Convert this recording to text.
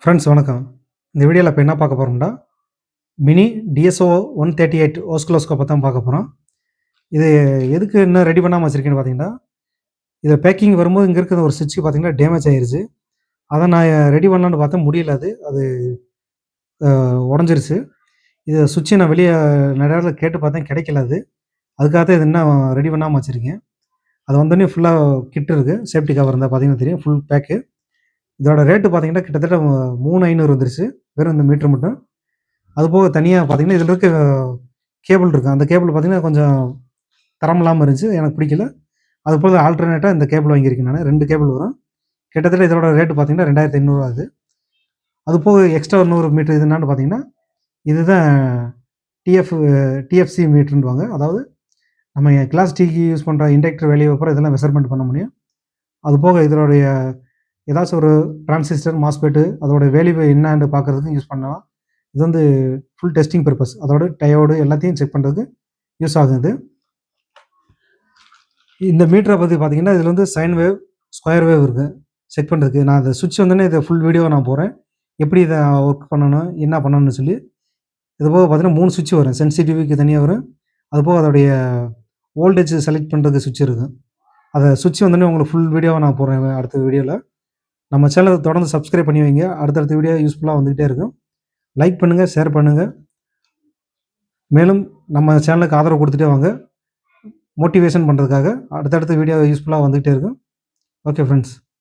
Friends வணக்கம். இந்த வீடியோவில் இப்போ என்ன பார்க்க போகிறோம்னா, மினி டிஎஸ்ஓ 138 ஓஸ்கிலோஸ்கோப்பை தான் பார்க்க போகிறோம். இது எதுக்கு இன்னும் ரெடி பண்ணாமல் வச்சுருக்கேன்னு பார்த்தீங்கன்னா, இதை பேக்கிங் வரும்போது இங்கே இருக்கிற ஒரு சுவிட்ச் பார்த்தீங்கன்னா டேமேஜ் ஆயிருச்சு. அதை நான் ரெடி பண்ணலான்னு பார்த்தா முடியல. அது உடஞ்சிருச்சு. இது சுவிட்சை நான் வெளியே நிறைய இடத்துல கேட்டு பார்த்தேன், கிடைக்கல அது. அதுக்காக தான் இது இன்னும் ரெடி பண்ணாமல் வச்சுருக்கேன். அது வந்தோடனே ஃபுல்லாக கிட் இருக்குது. சேஃப்டி கவர் இருந்தால் பார்த்தீங்கன்னா தெரியும், ஃபுல் பேக்கு. இதோட ரேட்டு பார்த்தீங்கன்னா கிட்டத்தட்ட 3500 வந்துருச்சு, வெறும் இந்த மீட்ரு மட்டும். அதுபோக தனியாக பார்த்தீங்கன்னா இதில் இருக்க கேபிள் இருக்குது. அந்த கேபிள் பார்த்தீங்கன்னா கொஞ்சம் தரம் இல்லாமல் இருந்துச்சு, எனக்கு பிடிக்கல. அதுபோல் ஆல்டர்னேட்டாக இந்த கேபிள் வாங்கியிருக்கேன் நான். 2 கேபிள் வரும். கிட்டத்தட்ட இதோட ரேட்டு பார்த்தீங்கன்னா 2500 ஆகுது. அதுபோக எக்ஸ்ட்ரா ஒரு 100 மீட்ரு. இது என்னான்னு பார்த்தீங்கன்னா, இதுதான் டிஎஃப்சி மீட்ருன்னுவாங்க. அதாவது நம்ம கிளாஸ் டீக்கு யூஸ் பண்ணுற இண்டக்டர் வெளியே வைப்போம், இதெல்லாம் மெஷர்மெண்ட் பண்ண முடியும். அதுபோக இதனுடைய ஏதாச்சும் ஒரு டிரான்சிஸ்டர், மாஸ்பெட்டு அதோட வேல்யூ என்னன்னு பார்க்குறதுக்கு யூஸ் பண்ணலாம். இது வந்து ஃபுல் டெஸ்டிங் பர்பஸ். அதோட டயோடு எல்லாத்தையும் செக் பண்ணுறதுக்கு யூஸ் ஆகுது. இந்த மீட்டரை பற்றி பார்த்தீங்கன்னா, இதில் வந்து சைன் வேவ், ஸ்கொயர் வேவ் இருக்குது செக் பண்ணுறதுக்கு. நான் அந்த சுவிட்ச் வந்தோடனே இதை ஃபுல் வீடியோவை நான் போகிறேன், எப்படி இதை ஒர்க் பண்ணணும், என்ன பண்ணணும்னு சொல்லி. இது போக பார்த்தீங்கன்னா 3 சுவிட்ச் வரும். சென்சிட்டிவிக்கு தனியாக வரும். அதுபோக அதோடைய வோல்டேஜ் செலக்ட் பண்ணுறதுக்கு சுவிட்ச் இருக்குது. அதை சுவிட்ச் வந்தோடனே உங்களுக்கு ஃபுல் வீடியோவை நான் போடுறேன் அடுத்த வீடியோவில். நம்ம சேனலை தொடர்ந்து சப்ஸ்கிரைப் பண்ணி வைங்க. அடுத்தடுத்த வீடியோ யூஸ்ஃபுல்லாக வந்துக்கிட்டே இருக்கும். லைக் பண்ணுங்கள், ஷேர் பண்ணுங்கள். மேலும் நம்ம சேனலுக்கு ஆதரவு கொடுத்துட்டே வாங்க, மோட்டிவேஷன் பண்ணுறதுக்காக. அடுத்தடுத்த வீடியோ யூஸ்ஃபுல்லாக வந்துக்கிட்டே இருக்கும். Okay friends.